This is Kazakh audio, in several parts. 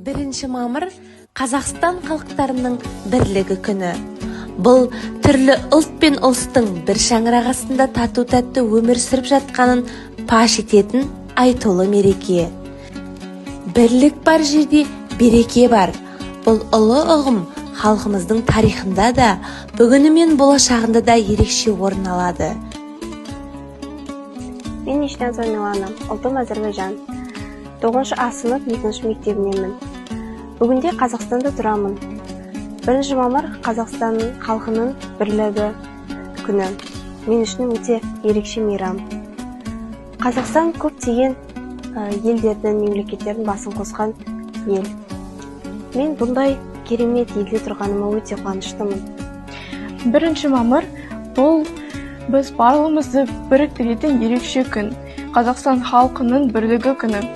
1 мамыр Қазақстан халықтарының бірлігі күні. Бұл түрлі ұлт пен ұлыстың бір шаңырақ астында тату-тәтті өмір сүріп жатқанын паш ететін айтулы мереке. Бірлік бар жерде береке бар. Бұл ұлы ұғым халқымыздың тарихында да, бүгіні мен болашағында да ерекше орын алады. Мен Ишназар Милана, ұлтым Әзербайжан. 9 А сынып 2 мектебіненмін. Бүгінде Қазақстанда тұрамын. 1 мамыр Қазақстан халқының бірлігі күні. Мен үшін өте ерекше мейрам. Қазақстан көптеген елдердің, мемлекеттердің басын қосқан ел. Мен бұндай керемет елде тұрғаныма өте қуаныштымын. 1 мамыр бұл біз барлығымызды біріктіретін ерекше күн. Қазақстан халқының бірлігі күні.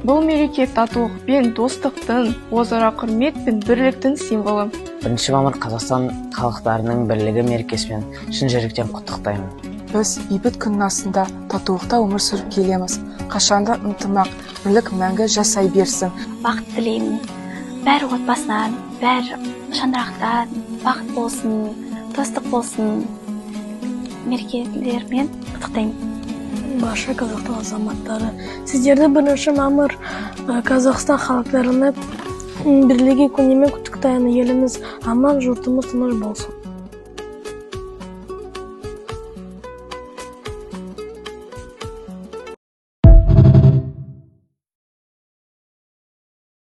Бұл мереке татулық пен достықтың, өзара құрмет пен бірліктің символы. 1 мамыр Қазақстан халықтарының бірлігі мерекесімен шын жүректен құттықтаймын. Біз бейбіт күннің астында татулықта өмір сүріп келеміз. Қашанда ынтымақ, бірлік мәңгі жасай берсін. Бақыт тілеймін. Бәрі отбасынан, бәрі шаңырақтан бақыт болсын, достық болсын. Мерекелермен құттықтаймын. Барша Қазақстан азаматтары, сіздерді 1 мамыр Қазақстан халықтарының бірлігі күнімен құттықтаймын. Еліміз аман, жұртымыз тыныш болсын.